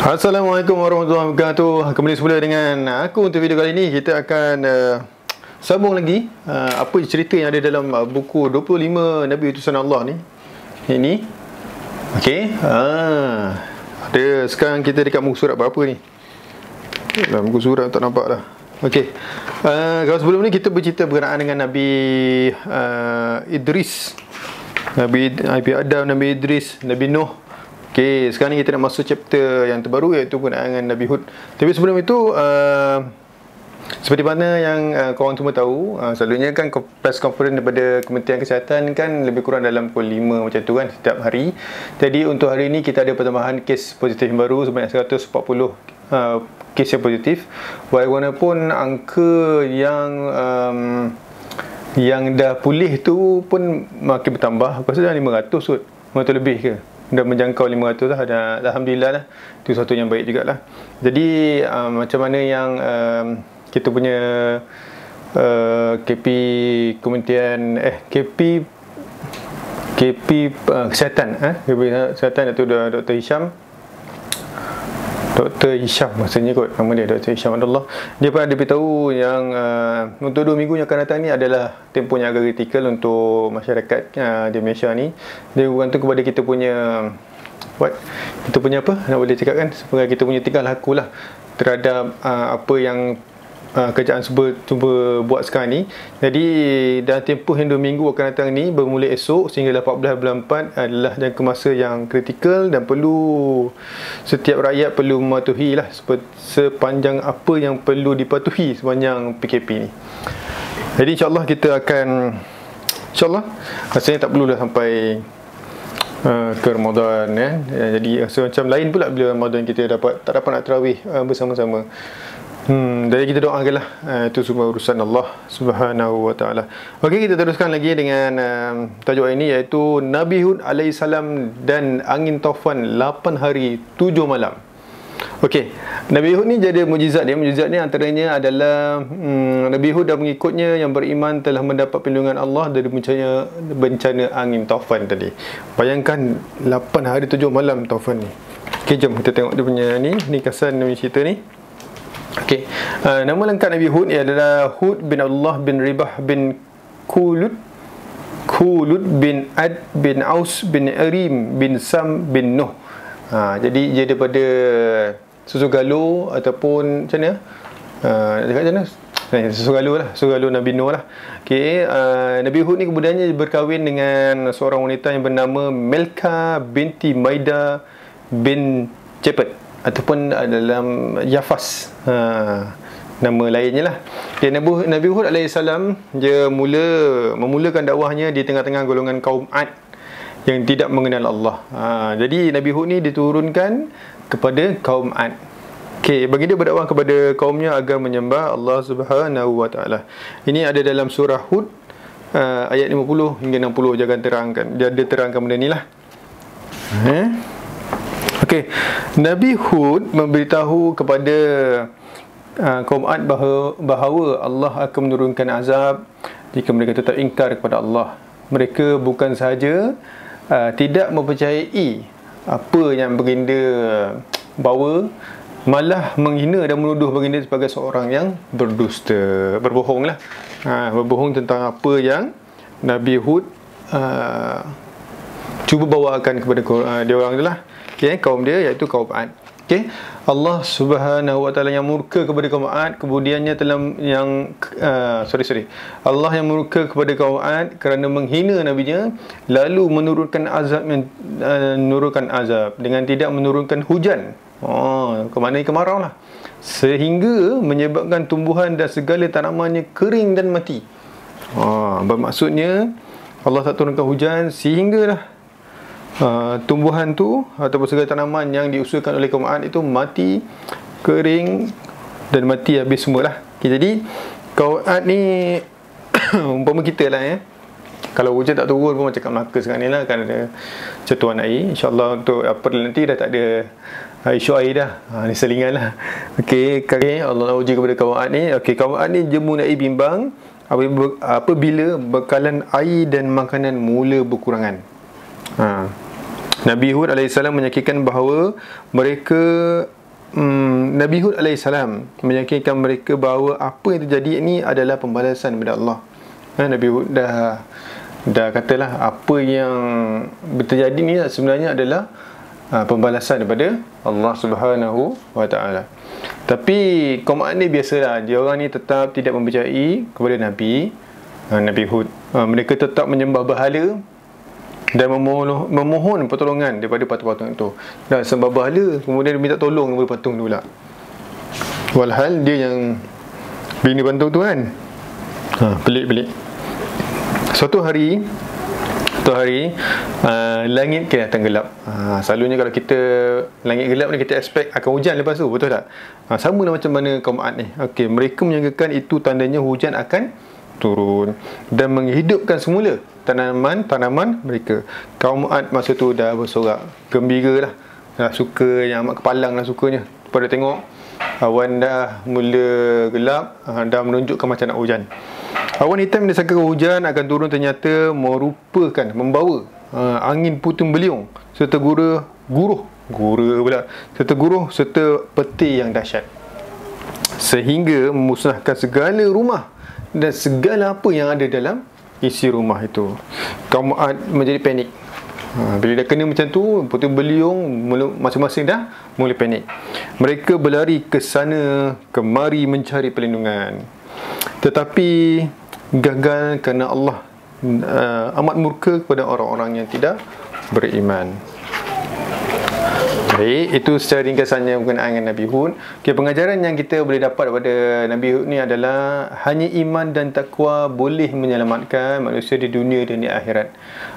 Assalamualaikum warahmatullahi wabarakatuh. Kembali semula dengan aku untuk video kali ini. Kita akan sambung lagi apa cerita yang ada dalam buku 25 Nabi Utusan Allah ni. Ini okey. Ada sekarang kita dekat muka surat berapa ni? Dalam muka surat tak nampak dah. Okey. Kalau sebelum ni kita bercerita berkenaan dengan Nabi Idris. Nabi Adam, Nabi Idris, Nabi Nuh. Okey, sekarang ni kita nak masuk chapter yang terbaru, iaitu berkenaan dengan Nabi Hud. Tapi sebelum itu, seperti mana yang korang semua tahu, selalunya kan press conference daripada Kementerian Kesihatan kan lebih kurang dalam pukul 5 macam tu kan setiap hari. Jadi untuk hari ini kita ada pertambahan kes positif yang baru sebanyak 140 kes yang positif. Walaupun angka yang dah pulih tu pun makin bertambah. Aku rasa dah 500 kot, 500 lebih ke, dah menjangkau 500 lah. Alhamdulillah lah, itu satu yang baik jugalah. Jadi macam mana yang kita punya KP Kementerian KP Kesihatan KP Kesihatan iaitu Dr. Hisham maksudnya kot nama dia, Dr. Hisham Abdullah. Dia pun ada beritahu yang untuk 2 minggu yang akan datang ni adalah tempoh yang agak kritikal untuk masyarakat di Malaysia ni. Dia bergantung kepada kita punya kita punya apa nak boleh cakap kan, sebagai kita punya tingkah laku lah terhadap apa yang kerajaan cuba buat sekarang ni. Jadi dalam tempoh yang 2 minggu akan datang ni, bermula esok sehingga 14 bulan 4 adalah jangka masa yang kritikal dan perlu setiap rakyat perlu mematuhi lah sepanjang apa yang perlu dipatuhi sepanjang PKP ni. Jadi insyaAllah kita akan rasanya tak perlulah sampai ke Ramadan jadi rasa macam lain pula bila Ramadan kita tak dapat nak tarawih bersama-sama. Jadi kita doakanlah, itu semua urusan Allah Subhanahu wa taala. Okey, kita teruskan lagi dengan tajuk ini, iaitu Nabi Hud alaihissalam dan angin taufan 8 hari 7 malam. Okey, Nabi Hud ni jadi mujizat dia. Mujizat ni antaranya adalah Nabi Hud dan pengikutnya yang beriman telah mendapat perlindungan Allah dari bencana angin taufan tadi. Bayangkan 8 hari 7 malam taufan ni. Okey, jom kita tengok dia punya ni kasan Nabi cerita ni. Okey, nama lengkap Nabi Hud adalah Hud bin Abdullah bin Ribah bin Khulud bin Ad bin Aus bin Arim bin Sam bin Nuh. Jadi dia daripada susu galuh ataupun macam mana? Dekat mana? Susu galuh Nabi Nuh lah. Okey, Nabi Hud ni kemudiannya berkahwin dengan seorang wanita yang bernama Melka binti Maida bin Cepet ataupun dalam Yafas, nama lainnya lah. Okay, Nabi Hud alaihissalam dia memulakan dakwahnya di tengah-tengah golongan kaum Ad yang tidak mengenal Allah. Jadi Nabi Hud ni diturunkan kepada kaum Ad. Okay, bagi dia berdakwah kepada kaumnya agar menyembah Allah Subhanahu wa taala. Ini ada dalam surah Hud ayat 50 hingga 60. Dia terangkan benda ni lah. Okey, Nabi Hud memberitahu kepada kaum Ad bahawa Allah akan menurunkan azab jika mereka tetap ingkar kepada Allah. Mereka bukan sahaja tidak mempercayai apa yang baginda bawa, malah menghina dan menuduh baginda sebagai seorang yang berdusta, berbohong lah. Berbohong tentang apa yang Nabi Hud cuba bawakan kepada dia orang tu lah. Okay, kaum dia iaitu kaum Ad. Okay, Allah Subhanahu wa taala yang murka kepada kaum Ad, kemudiannya telah Allah yang murka kepada kaum Ad kerana menghina nabinya, lalu menurunkan azab dengan tidak menurunkan hujan. Kemana kemarau lah, sehingga menyebabkan tumbuhan dan segala tanamannya kering dan mati. Bermaksudnya Allah tak turunkan hujan sehinggalah tumbuhan tu ataupun segala tanaman yang diusulkan oleh kaum Ad itu mati, kering dan mati habis semualah. Okay, jadi kaum Ad ni umpama kita lah kalau hujan tak turun pun macam kat Melaka sekarang ni lah, kan ada cetuan air. InsyaAllah untuk April nanti dah tak ada isu air dah. Ni selingan lah. Okay, Allah uji kepada kaum Ad ni. Okay, kaum Ad ni jemu naik bimbang apabila bekalan air dan makanan mula berkurangan. Nabi Hud AS menyakitkan bahawa mereka Nabi Hud alaihissalam meyakinkan mereka bahawa apa yang terjadi ini adalah pembalasan daripada Allah. Nabi Hud dah katalah apa yang terjadi ni sebenarnya adalah pembalasan daripada Allah Subhanahu wa taala. Tapi kaum Ad ni biasalah, dia orang ni tetap tidak mempercayai kepada Nabi Hud. Mereka tetap menyembah berhala dan memohon pertolongan daripada patung-patung itu. Dan sembah berhala, kemudian dia minta tolong kepada patung tu pula. Walhal dia yang bina patung tu kan. Pelik-pelik. Suatu hari langit kelihatan gelap. Selalunya kalau kita langit gelap ni, kita expect akan hujan lepas tu, betul tak? Sama lah macam mana kaum Ad ni. Okey, mereka menyangkakan itu tandanya hujan akan turun dan menghidupkan semula tanaman mereka. Kaum Ad masa tu dah bersorak gembira lah, dah suka, yang amat kepalang lah sukanya pada tengok awan dah mula gelap, dah menunjukkan macam nak hujan. Awan hitam yang disangka hujan akan turun ternyata membawa angin puting beliung serta guruh serta petir yang dahsyat, sehingga memusnahkan segala rumah dan segala apa yang ada dalam isi rumah itu. Kaum Ad menjadi panik. Bila dah kena macam tu, puting beliung, masing-masing dah mula panik. Mereka berlari ke sana kemari mencari perlindungan, tetapi gagal kerana Allah amat murka kepada orang-orang yang tidak beriman. Baik, itu secara ringkasannya berkenaan dengan Nabi Hud. Okay, pengajaran yang kita boleh dapat daripada Nabi Hud ni adalah hanya iman dan takwa boleh menyelamatkan manusia di dunia dan di akhirat.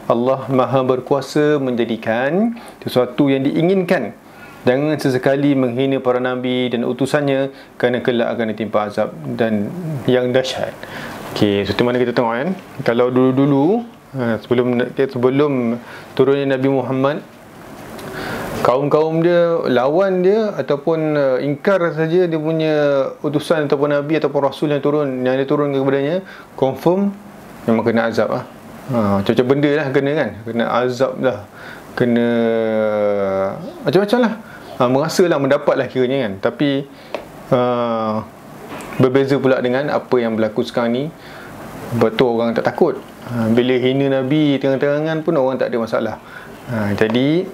Allah Maha berkuasa menjadikan sesuatu yang diinginkan. Jangan sesekali menghina para nabi dan utusannya, kerana kelak akan ditimpa azab dan yang dahsyat. Okey, seperti mana kita tengok kan, kalau dulu-dulu sebelum turunnya Nabi Muhammad, kaum-kaum dia lawan dia ataupun ingkar saja dia punya utusan ataupun nabi ataupun rasul yang turun kepadanya, confirm memang kena azab lah. Macam-macam benda lah kena kan, kena azab lah, kena macam-macam lah, merasalah, mendapat lah kiranya kan. Tapi berbeza pula dengan apa yang berlaku sekarang ni. Betul, orang tak takut. Bila hina Nabi terang-terangan pun orang tak ada masalah. Jadi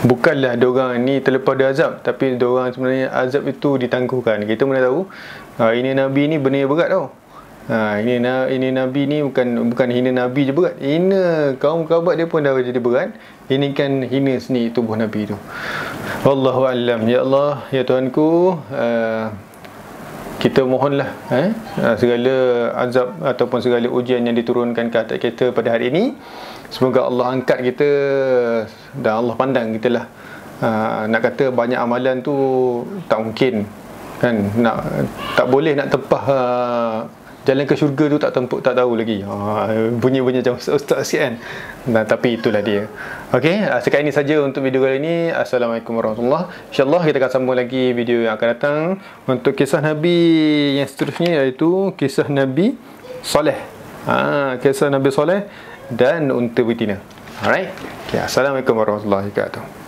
bukanlah diorang ni terlepas dari azab, tapi diorang sebenarnya azab itu ditangguhkan. Kita mana tahu ini Nabi ni benda yang berat tau. Ini Nabi ni bukan hina Nabi je berat, hina kaum kerabat dia pun dah jadi berat. Ini kan hina sendiri tubuh Nabi tu. Wallahu a'lam. Ya Allah, ya Tuhanku, kita mohonlah segala azab ataupun segala ujian yang diturunkan ke atas kita pada hari ini, semoga Allah angkat kita dan Allah pandang kita lah. Nak kata banyak amalan tu tak mungkin kan, tak boleh nak tempah jalan ke syurga tu, tak tahu lagi. Bunyi-bunyi macam ustaz sikit kan. Tapi itulah dia. Okey, sekarang ini saja untuk video kali ini. Assalamualaikum warahmatullahi wabarakatuh. InsyaAllah kita akan sambung lagi video yang akan datang untuk kisah Nabi yang seterusnya, iaitu kisah Nabi Saleh. Kisah Nabi Saleh dan unta betina. Alright. Okay, assalamualaikum warahmatullahi wabarakatuh.